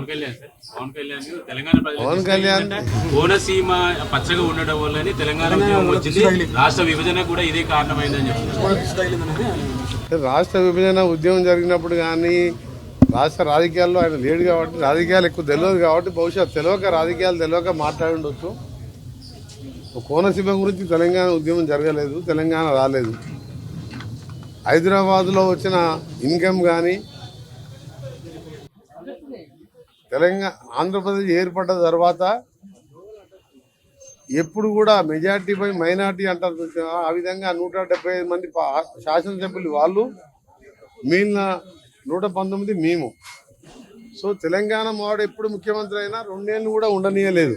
పవన్ కళ్యాణ్ తెలంగాణ కోనసీమ పచ్చగా ఉండడం వల్ల తెలంగాణ వచ్చింది. రాష్ట్ర విభజన కూడా ఇదే కారణమైందని చెప్తున్నారు. రాష్ట్ర విభజన ఉద్యమం జరిగినప్పుడు కానీ రాష్ట్ర రాజకీయాల్లో ఆయన లేడు కాబట్టి రాజకీయాలు ఎక్కువ తెలియదు కాబట్టి బహుశా రాజకీయాలు తెలియక మాట్లాడుండొచ్చు. కోనసీమ గురించి తెలంగాణ ఉద్యమం జరగలేదు, తెలంగాణ రాలేదు. హైదరాబాద్లో వచ్చిన ఇన్కమ్ కానీ ఆంధ్రప్రదేశ్ ఏర్పడ్డ తర్వాత ఎప్పుడు కూడా మెజార్టీ పై మైనార్టీ అంటారు. ఆ విధంగా 175 మంది శాసనసభ్యులు వాళ్ళు, మిగిలిన 119 మేము. సో తెలంగాణ మావాడు ఎప్పుడు ముఖ్యమంత్రి అయినా 2 ఏళ్ళు కూడా ఉండనీయలేదు.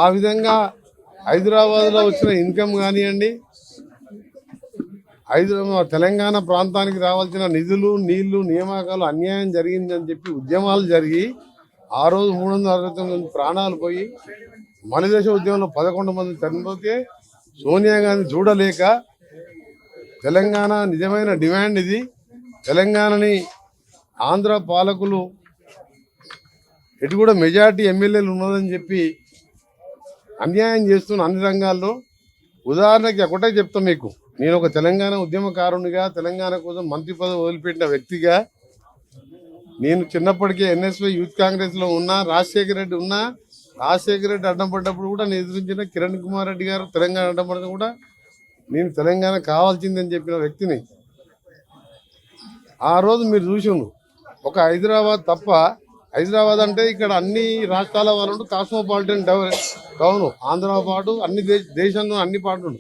ఆ విధంగా హైదరాబాద్లో వచ్చిన ఇన్కమ్ కానివ్వండి, తెలంగాణ ప్రాంతానికి రావాల్సిన నిధులు, నీళ్లు, నియామకాలు అన్యాయం జరిగిందని చెప్పి ఉద్యమాలు జరిగి ఆ రోజు 369 మంది ప్రాణాలు పోయి మలిదశ ఉద్యమంలో 11 మంది చనిపోతే సోనియా గాంధీ చూడలేక తెలంగాణ నిజమైన డిమాండ్ ఇది, తెలంగాణని ఆంధ్ర పాలకులు ఎటు కూడా మెజార్టీ ఎమ్మెల్యేలు ఉన్నదని చెప్పి అన్యాయం చేస్తున్న అన్ని రంగాల్లో. ఉదాహరణకి ఒకటే చెప్తాం మీకు, నేను ఒక తెలంగాణ ఉద్యమకారునిగా, తెలంగాణ కోసం మంత్రి పదవి వదిలిపెట్టిన వ్యక్తిగా, నేను చిన్నప్పటికే ఎన్ఎస్వై యూత్ కాంగ్రెస్లో ఉన్నా, రాజశేఖర రెడ్డి అడ్డం పడ్డప్పుడు కూడా నేను ఎదురించిన కిరణ్ కుమార్ రెడ్డి గారు తెలంగాణ అడ్డం పడిన కూడా నేను తెలంగాణ కావాల్సిందని చెప్పిన వ్యక్తిని. ఆ రోజు మీరు చూసిండ్రు, ఒక హైదరాబాద్ తప్ప, హైదరాబాద్ అంటే ఇక్కడ అన్ని రాష్ట్రాల వాళ్ళు కాస్మోపాలిటన్ టౌన్, ఆంధ్ర పాటు అన్ని దేశంలో అన్ని పాటలు.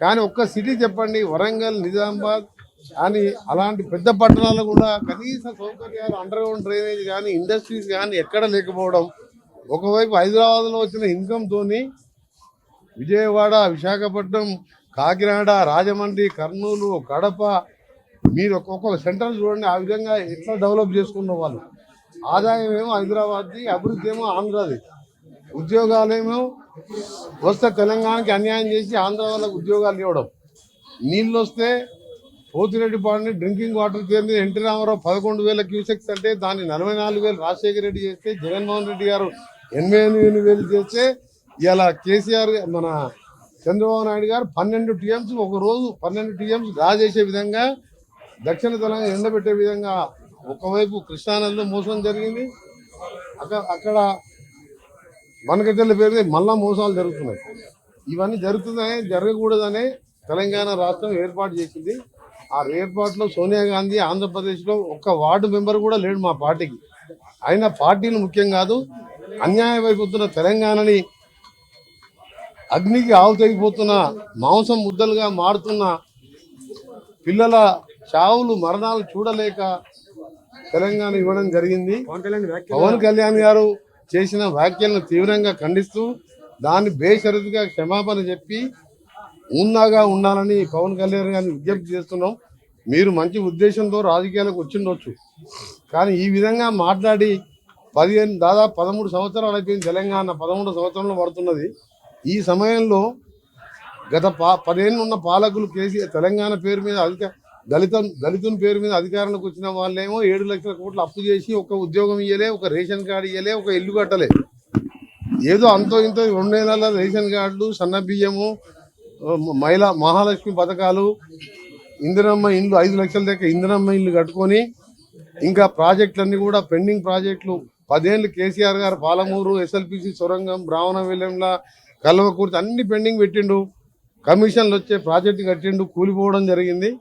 కానీ ఒక్క సిటీ చెప్పండి, వరంగల్, నిజామాబాద్ కానీ అలాంటి పెద్ద పట్టణాలు కూడా కనీస సౌకర్యాలు, అండర్ గ్రౌండ్ డ్రైనేజ్ కానీ, ఇండస్ట్రీస్ కానీ ఎక్కడ లేకపోవడం. ఒకవైపు హైదరాబాద్లో వచ్చిన ఇన్కమ్తోని విజయవాడ, విశాఖపట్నం, కాకినాడ, రాజమండ్రి, కర్నూలు, కడప, మీరు ఒక్కొక్క సెంటర్ చూడండి ఆ విధంగా ఎట్లా డెవలప్ చేసుకున్న వాళ్ళు. ఆదాయం ఏమో హైదరాబాద్ది, అభివృద్ధి ఏమో ఆంధ్రాది. ఉద్యోగాలేమో వస్తే తెలంగాణకి అన్యాయం చేసి ఆంధ్ర వాళ్ళకి ఉద్యోగాలు ఇవ్వడం. నీళ్ళు వస్తే పోతిరెడ్డిపాడుని డ్రింకింగ్ వాటర్ చేరింది ఎన్టీ రామారావు 11,000 క్యూసెక్స్ అంటే దాన్ని 44,000 రాజశేఖర రెడ్డి చేస్తే, జగన్మోహన్ రెడ్డి గారు 88,000 చేస్తే, ఇలా కేసీఆర్ మన చంద్రబాబు నాయుడు గారు 12 టీఎంస్ ఒక రోజు 12 టీఎంస్ డ్రా చేసే విధంగా, దక్షిణ తెలంగాణ ఎండబెట్టే విధంగా ఒకవైపు కృష్ణానదిలో మోసం జరిగింది. అక్కడ మనకట్టెల పేరు మళ్ళా మోసాలు జరుగుతున్నాయి. ఇవన్నీ జరగకూడదనే తెలంగాణ రాష్ట్రం ఏర్పాటు చేసింది. ఆ ఏర్పాటులో సోనియా గాంధీ ఆంధ్రప్రదేశ్లో ఒక్క వార్డు మెంబర్ కూడా లేడు మా పార్టీకి. అయినా పార్టీలు ముఖ్యం కాదు, అన్యాయం అయిపోతున్న తెలంగాణని, అగ్నికి ఆవుతైపోతున్న, మాంసం ముద్దలుగా మారుతున్న పిల్లల చావులు, మరణాలు చూడలేక తెలంగాణ ఇవ్వడం జరిగింది. పవన్ కళ్యాణ్ గారు చేసిన వ్యాఖ్యలను తీవ్రంగా ఖండిస్తూ దాన్ని బేషరతుగా క్షమాపణ చెప్పి ఉన్నాగా ఉండాలని పవన్ కళ్యాణ్ గారిని విజ్ఞప్తి చేస్తున్నాం. మీరు మంచి ఉద్దేశంతో రాజకీయాలకు వచ్చిండొచ్చు, కానీ ఈ విధంగా మాట్లాడి దాదాపు 13 సంవత్సరాలు అయిపోయింది. తెలంగాణ 13 సంవత్సరంలో పడుతున్నది. ఈ సమయంలో గత 10 ఏళ్ళు ఉన్న పాలకులు కేసీఆర్ తెలంగాణ పేరు మీద దళితుని పేరు మీద అధికారంలోకి వచ్చిన వాళ్ళేమో 7 లక్షల కోట్లు అప్పు చేసి ఒక ఉద్యోగం ఇయ్యలే, ఒక రేషన్ కార్డు ఇయ్యలే, ఒక ఇల్లు కట్టలే. ఏదో అంతో ఇంతో 2 నెలల రేషన్ కార్డులు, సన్న బియ్యము, మహాలక్ష్మి పథకాలు, ఇందిరమ్మ ఇండ్లు 5 లక్షల దాకా ఇందిరమ్మ ఇండ్లు కట్టుకొని, ఇంకా ప్రాజెక్టులన్నీ కూడా పెండింగ్ ప్రాజెక్టులు 10 ఏళ్ళు కేసీఆర్ గారు పాలమూరు, ఎస్ఎల్పిసి సొరంగం, బ్రాహ్మణవెల్లంల, కల్వకుర్తి అన్ని పెండింగ్ పెట్టిండు. కమిషన్లు వచ్చే ప్రాజెక్టు కట్టిండు, కూలిపోవడం జరిగింది.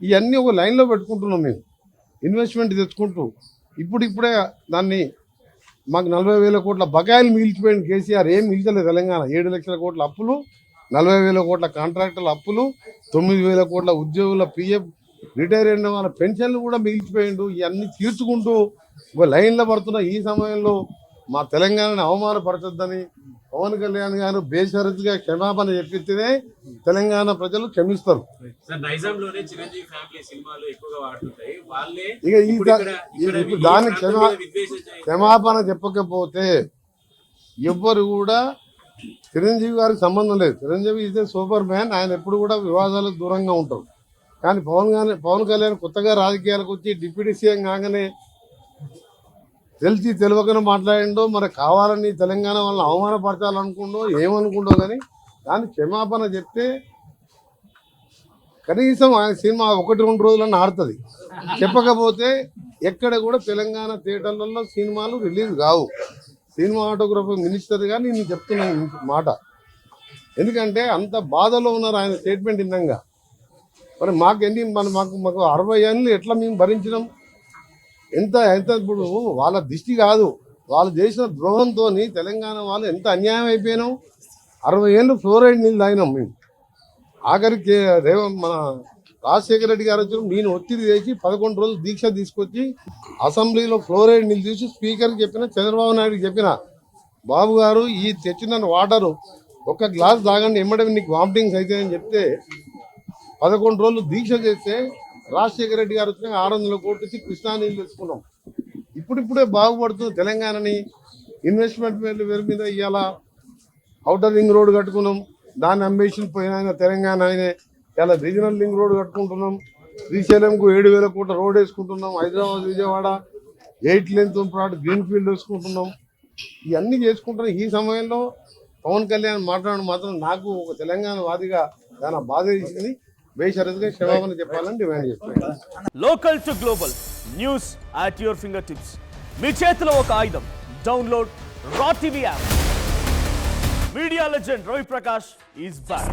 ఇవన్నీ ఒక లైన్లో పెట్టుకుంటున్నాం మేము, ఇన్వెస్ట్మెంట్ తెచ్చుకుంటూ. ఇప్పుడే దాన్ని మాకు 40,000 కోట్ల బకాయిలు మిగిలిచిపోయింది కేసీఆర్. ఏం మిగిల్చలేదు తెలంగాణ. 7 లక్షల కోట్ల అప్పులు, 40,000 కోట్ల కాంట్రాక్టర్ల అప్పులు, 9,000 కోట్ల ఉద్యోగుల పిఎఫ్, రిటైర్ అయిన వాళ్ళ పెన్షన్లు కూడా మిగిలిచిపోయిండు. ఇవన్నీ తీర్చుకుంటూ ఒక లైన్లో పడుతున్న ఈ సమయంలో మా తెలంగాణని అవమానపరచొద్దని పవన్ కళ్యాణ్ గారు బేషరతుగా క్షమాపణ చెప్పితేనే తెలంగాణ ప్రజలు క్షమిస్తారు. ఇక దానికి క్షమాపణ చెప్పకపోతే ఎవ్వరు కూడా, చిరంజీవి గారికి సంబంధం లేదు. చిరంజీవి ఇదే సూపర్ మ్యాన్, ఆయన ఎప్పుడు కూడా వివాదాలకు దూరంగా ఉంటారు. కానీ పవన్ కళ్యాణ్ కొత్తగా రాజకీయాలకు వచ్చి డిప్యూటీ సీఎం కాగానే తెలిసి తెలియకనే మాట్లాడిండో మరి కావాలని తెలంగాణ వాళ్ళని అవమానపరచాలనుకుండో ఏమనుకుండో కానీ దాన్ని క్షమాపణ చెప్తే కనీసం ఆయన సినిమా 1-2 రోజులన్నా ఆడుతుంది. చెప్పకపోతే ఎక్కడ కూడా తెలంగాణ థియేటర్లలో సినిమాలు రిలీజ్ కావు. సినిమాటోగ్రఫీ మినిస్టర్ గా నేను చెప్తున్నాను మాట. ఎందుకంటే అంత బాధలో ఉన్నారు ఆయన స్టేట్మెంట్ విన్నాక. మరి మాకు 60 ఏళ్ళు ఎట్లా మేము భరించినాం? ఎంత ఇప్పుడు వాళ్ళ దిష్టి కాదు, వాళ్ళు చేసిన ద్రోహంతో తెలంగాణ వాళ్ళు ఎంత అన్యాయం అయిపోయినాం. 60 ఏళ్ళు ఫ్లోరైడ్ నీళ్ళు తాగినాం మేము. ఆఖరికి మన రాజశేఖర రెడ్డి గారు వచ్చి నేను ఒత్తిడి చేసి 11 రోజులు దీక్ష తీసుకొచ్చి అసెంబ్లీలో ఫ్లోరైడ్ నీళ్ళు తీసి స్పీకర్కి చెప్పిన, చంద్రబాబు నాయుడుకి చెప్పిన, బాబు గారు ఈ తెచ్చిన వాటరు 1 గ్లాస్ తాగండి ఎమ్మడే నీకు వామిటింగ్స్ అవుతాయని చెప్తే 11 రోజులు దీక్ష చేస్తే రాజశేఖర రెడ్డి గారు వచ్చిన 600 కోట్లు ఇచ్చి కృష్ణా నీళ్ళు తెచ్చుకున్నాం. ఇప్పుడిప్పుడే బాగుపడుతుంది తెలంగాణని. ఇన్వెస్ట్మెంట్ పేరు మీద ఇవాళ ఔటర్ రింగ్ రోడ్ కట్టుకున్నాం, దాన్ని అంబేషన్ పోయిన తెలంగాణ ఆయనే. ఇలా రీజనల్ రింగ్ రోడ్ కట్టుకుంటున్నాం, శ్రీశైలంకు 7,000 కోట్ల రోడ్ వేసుకుంటున్నాం, Hyderabad Vijayawada 8 length plot green field వేసుకుంటున్నాం. ఇవన్నీ చేసుకుంటున్నాం. ఈ సమయంలో పవన్ కళ్యాణ్ మాట్లాడడం మాత్రం నాకు ఒక తెలంగాణ వాదిగా చాలా బాధ వేసింది. బేషరతుగా క్షమాపణ చెప్పాలని డిమాండ్ చేస్తున్నాను. Local to global news at your finger tips. మీ చేతిలో ఒక ఆయుధం. Download R TV app. Media legend Ravi Prakash is back.